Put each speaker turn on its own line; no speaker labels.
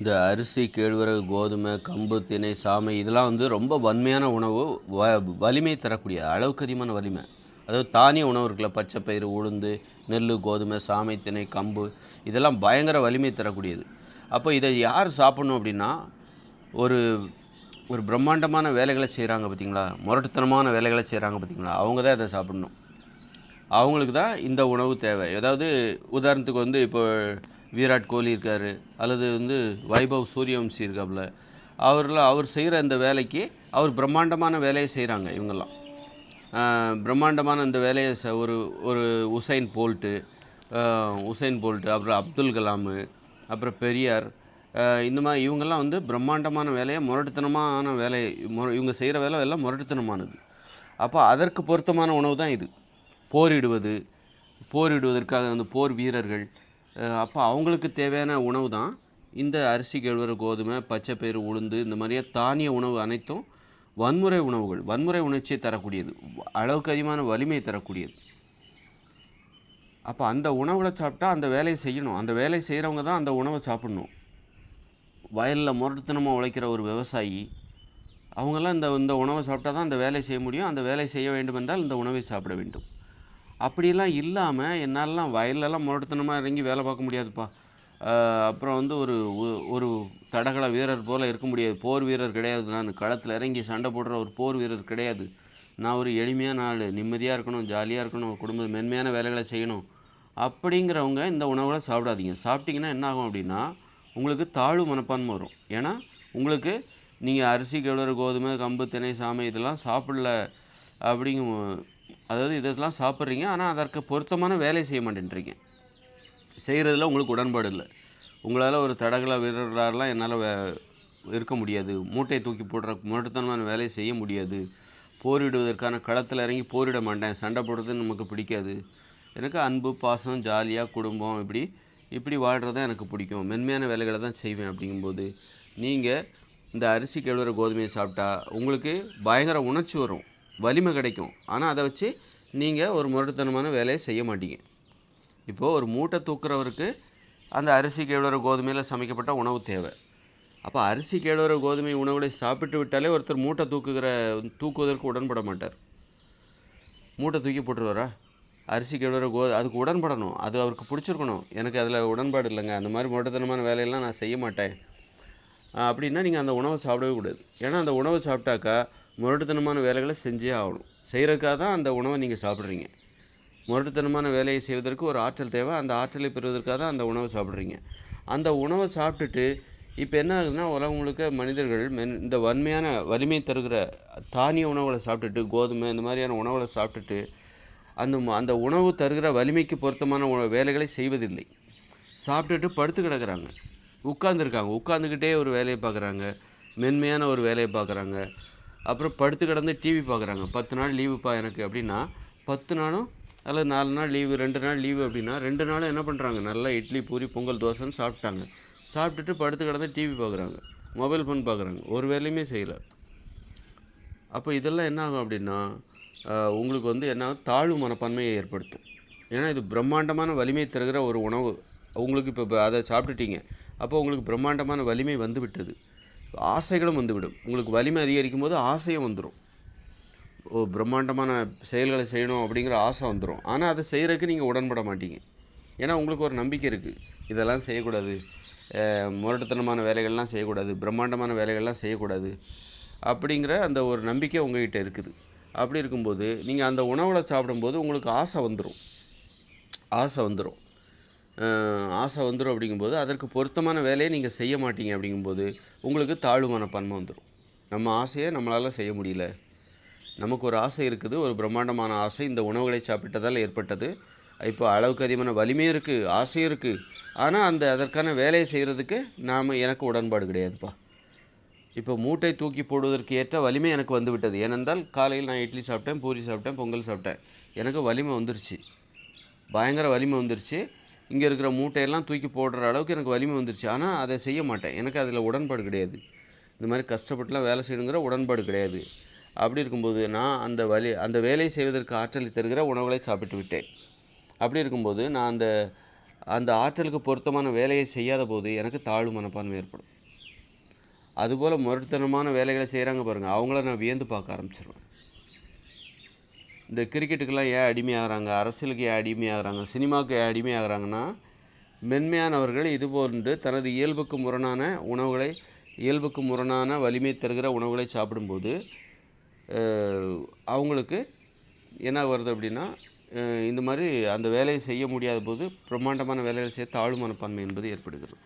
இந்த அரிசி, கேழ்வரகு, கோதுமை, கம்பு, திணை, சாமை இதெல்லாம் ரொம்ப வன்மையான உணவு. வலிமை தரக்கூடிய அளவுக்கு அதிகமான வலிமை. அதாவது தானிய உணவு இருக்குல்ல, பச்சை பயிறு, உளுந்து, நெல், கோதுமை, சாமை, திணை, கம்பு இதெல்லாம் பயங்கர வலிமை தரக்கூடியது. அப்போ இதை யார் சாப்பிட்ணும் அப்படின்னா, ஒரு ஒரு பிரம்மாண்டமான வேலைகளை செய்கிறாங்க பார்த்தீங்களா, முரட்டுத்தனமான வேலைகளை செய்கிறாங்க பார்த்தீங்களா, அவங்க தான் இதை சாப்பிட்ணும். அவங்களுக்கு தான் இந்த உணவு தேவை. ஏதாவது உதாரணத்துக்கு இப்போ விராட் கோலி இருக்கார், அல்லது வைபவ் சூரியவம்சி இருக்காப்புல, அவர் செய்கிற இந்த வேலைக்கு அவர் பிரம்மாண்டமான வேலையை செய்கிறாங்க. இவங்கெல்லாம் பிரம்மாண்டமான இந்த வேலையை ஒரு ஒரு உசைன் போல்ட்டு, அப்புறம் அப்துல் கலாமு, அப்புறம் பெரியார், இந்த மாதிரி இவங்கெல்லாம் பிரம்மாண்டமான வேலையை, முரட்டுத்தனமான வேலை, இவங்க செய்கிற வேலை எல்லாம் முரட்டுத்தனமானது. அப்போ அதற்கு பொருத்தமான உணவு தான் இது. போரிடுவதற்காக போர் வீரர்கள், அப்போ அவங்களுக்கு தேவையான உணவு தான் இந்த அரிசி, கேழ்வரகு, கோதுமை, பச்சை பயிறு, உளுந்து, இந்த மாதிரியே தானிய உணவு அனைத்தும் வன்முறை உணவுகள். வன்முறை உணர்ச்சியை தரக்கூடியது, அளவுக்கு அதிகமான வலிமையை தரக்கூடியது. அப்போ அந்த உணவுகளை சாப்பிட்டா அந்த வேலையை செய்யணும். அந்த வேலையை செய்கிறவங்க தான் அந்த உணவை சாப்பிடணும். வயலில் முரட்டுத்தனமாக உழைக்கிற ஒரு விவசாயி, அவங்கெல்லாம் இந்த உணவை சாப்பிட்டா தான் அந்த வேலையை செய்ய முடியும். அந்த வேலையை செய்ய வேண்டுமென்றால் இந்த உணவை சாப்பிட வேண்டும். அப்படிலாம் இல்லாமல் என்னாலலாம் வயல்லலாம் முரட்டுத்தனமாக இறங்கி வேலை பார்க்க முடியாதுப்பா. அப்புறம் ஒரு ஒரு தடகள வீரர் போல் இருக்க முடியாது. போர் வீரர் கிடையாது. நான் களத்தில் இறங்கி சண்டை போடுற ஒரு போர் வீரர் கிடையாது. நான் ஒரு எளிமையான ஆள், நிம்மதியாக இருக்கணும், ஜாலியாக இருக்கணும், குடும்ப மென்மையான வேலைகளை செய்யணும். அப்படிங்கிறவங்க இந்த உணவுகளை சாப்பிடாதீங்க. சாப்பிட்டிங்கன்னா என்ன ஆகும் அப்படின்னா, உங்களுக்கு தாழ்வு மனப்பான்மை வரும். ஏன்னா நீங்கள் அரிசி, கேழ்வரகு, கோதுமை, கம்பு, திணை, சாமை இதெல்லாம் சாப்பிடல அப்படிங்கும். அதாவது இதெல்லாம் சாப்பிட்றீங்க, ஆனால் அதற்கு பொருத்தமான வேலை செய்ய மாட்டேன்றீங்க. செய்கிறதுல உங்களுக்கு உடன்பாடு இல்லை. உங்களால் ஒரு தடகள வீரர்களாலாம் என்னால் இருக்க முடியாது. மூட்டையை தூக்கி போடுற முரட்டுத்தனமான வேலையை செய்ய முடியாது. போரிடுவதற்கான களத்தில் இறங்கி போரிட மாட்டேன். சண்டை போடுறது நமக்கு பிடிக்காது. எனக்கு அன்பு, பாசம், ஜாலியாக குடும்பம் இப்படி வாழ்கிறது தான் எனக்கு பிடிக்கும். மென்மையான வேலைகளை தான் செய்வேன். அப்படிங்கும்போது நீங்கள் இந்த அரிசி, கேழ்வரகு, கோதுமையை சாப்பிட்டா உங்களுக்கு பயங்கர உணர்ச்சி வரும், வலிமை கிடைக்கும். ஆனால் அதை வச்சு நீங்கள் ஒரு முரட்டுத்தனமான வேலையை செய்ய மாட்டீங்க. இப்போது ஒரு மூட்டை தூக்குறவருக்கு அந்த அரிசி, கேழ்வரகு, கோதுமையில் சமைக்கப்பட்ட உணவு தேவை. அப்போ அரிசி, கேழ்வரகு, கோதுமை உணவுகளை சாப்பிட்டு விட்டாலே ஒருத்தர் மூட்டை தூக்குவதற்கு உடன்பட மாட்டார். மூட்டை தூக்கி போட்டுருவாரா? அரிசி, கேழ்வரகு, அதுக்கு உடன்படணும். அது அவருக்கு பிடிச்சிருக்கணும். எனக்கு அதில் உடன்பாடு இல்லைங்க, அந்த மாதிரி முரட்டுத்தனமான வேலையெல்லாம் நான் செய்ய மாட்டேன் அப்படின்னா நீங்கள் அந்த உணவை சாப்பிடவே கூடாது. ஏன்னா அந்த உணவை சாப்பிட்டாக்கா முரட்டுத்தனமான வேலைகளை செஞ்சே ஆகணும். செய்கிறதுக்காக தான் அந்த உணவை நீங்கள் சாப்பிட்றீங்க. முரட்டுத்தனமான வேலையை செய்வதற்கு ஒரு ஆற்றல் தேவை. அந்த ஆற்றலை பெறுவதற்காக தான் அந்த உணவை சாப்பிட்றீங்க. அந்த உணவை சாப்பிட்டுட்டு இப்போ என்ன ஆகுதுன்னா, உலகம் முழுக்க மனிதர்கள் இந்த வலிமை தருகிற தானிய உணவுகளை சாப்பிட்டுட்டு, கோதுமை இந்த மாதிரியான உணவுகளை சாப்பிட்டுட்டு அந்த உணவு தருகிற வலிமைக்கு பொருத்தமான வேலைகளை செய்வதில்லை. சாப்பிட்டுட்டு படுத்து கிடக்கிறாங்க, உட்காந்துக்கிட்டே ஒரு வேலையை பார்க்குறாங்க, மென்மையான ஒரு வேலையை பார்க்குறாங்க. அப்புறம் படுத்து கிடந்து டிவி பார்க்குறாங்க. 10 நாள் லீவுப்பா எனக்கு அப்படின்னா 10 நாளும் அல்லது 4 நாள் லீவு, 2 நாள் லீவு அப்படின்னா 2 நாளும் என்ன பண்ணுறாங்க, நல்லா இட்லி, பூரி, பொங்கல், தோசைன்னு சாப்பிட்டாங்க. சாப்பிட்டுட்டு படுத்து கிடந்து டிவி பார்க்குறாங்க, மொபைல் ஃபோன் பார்க்குறாங்க, ஒரு வேலையுமே செய்யலை. அப்போ இதெல்லாம் என்ன ஆகும் அப்படின்னா, உங்களுக்கு என்ன ஆகும், தாழ்வு மனப்பான்மையை ஏற்படுத்தும். ஏன்னா இது பிரம்மாண்டமான வலிமை தருகிற ஒரு உணவு. உங்களுக்கு இப்போ அதை சாப்பிட்டுட்டீங்க, அப்போ உங்களுக்கு பிரம்மாண்டமான வலிமை வந்து விட்டது, ஆசைகளும் வந்துவிடும். உங்களுக்கு வலிமை அதிகரிக்கும் போது ஆசையும் வந்துடும். பிரம்மாண்டமான செயல்களை செய்யணும் அப்படிங்கிற ஆசை வந்துடும். ஆனால் அதை செய்கிறதுக்கு நீங்கள் உடன்பட மாட்டீங்க. ஏன்னா உங்களுக்கு ஒரு நம்பிக்கை இருக்குது, இதெல்லாம் செய்யக்கூடாது, முரட்டுத்தனமான வேலைகள்லாம் செய்யக்கூடாது, பிரம்மாண்டமான வேலைகள்லாம் செய்யக்கூடாது அப்படிங்கிற அந்த ஒரு நம்பிக்கை உங்கள்கிட்ட இருக்குது. அப்படி இருக்கும்போது நீங்கள் அந்த உணவில் சாப்பிடும்போது உங்களுக்கு ஆசை வந்துடும் அப்படிங்கும்போது அதற்கு பொருத்தமான வேலையை நீங்கள் செய்ய மாட்டீங்க. அப்படிங்கும்போது உங்களுக்கு தாழ்வு மனப்பான்மை வந்துடும். நம்ம ஆசையை நம்மளால் செய்ய முடியல, நமக்கு ஒரு ஆசை இருக்குது, ஒரு பிரம்மாண்டமான ஆசை இந்த உணவுகளை சாப்பிட்டதால் ஏற்பட்டது. இப்போ அளவுக்கு அதிகமான வலிமையும் இருக்குது, ஆசையும் இருக்குது, ஆனால் அதற்கான வேலையை செய்கிறதுக்கு எனக்கு உடன்பாடு கிடையாதுப்பா. இப்போ மூட்டை தூக்கி போடுவதற்கு ஏற்ற வலிமை எனக்கு வந்து விட்டது. ஏனென்றால் காலையில் நான் இட்லி சாப்பிட்டேன், பூரி சாப்பிட்டேன், பொங்கல் சாப்பிட்டேன், எனக்கு வலிமை வந்துருச்சு, பயங்கர வலிமை வந்துருச்சு. இங்கே இருக்கிற மூட்டையெல்லாம் தூக்கி போடுற அளவுக்கு எனக்கு வலிமை வந்துருச்சு. ஆனால் அதை செய்ய மாட்டேன், எனக்கு அதில் உடன்பாடு கிடையாது. இந்த மாதிரி கஷ்டப்பட்டுலாம் வேலை செய்யணுங்கிற உடன்பாடு கிடையாது. அப்படி இருக்கும்போது நான் அந்த வேலையை செய்வதற்கு ஆற்றலை தருகிற உணவுகளை சாப்பிட்டு விட்டேன். அப்படி இருக்கும்போது நான் அந்த ஆற்றலுக்கு பொருத்தமான வேலையை செய்யாத போது எனக்கு தாழ்வு மனப்பான்மை ஏற்படும். அதுபோல் முரட்டுத்தனமான வேலைகளை செய்கிறாங்க பாருங்கள், அவங்கள நான் வியந்து பார்க்க ஆரம்பிச்சிருவேன். இந்த கிரிக்கெட்டுக்கெல்லாம் ஏன் அடிமையாகிறாங்க, அரசியலுக்கு ஏன் அடிமையாகிறாங்க, சினிமாவுக்கு ஏன் அடிமையாகிறாங்கன்னா, மென்மையானவர்கள் இதுபோன்று தனது இயல்புக்கு முரணான உணவுகளை, இயல்புக்கு முரணான வலிமை தருகிற உணவுகளை சாப்பிடும்போது அவங்களுக்கு என்ன வருது அப்படின்னா, இந்த மாதிரி அந்த வேலையை செய்ய முடியாத போது பிரம்மாண்டமான வேலைகளை செய்ய தாழ்வு மனப்பான்மை என்பது ஏற்படுகிறது.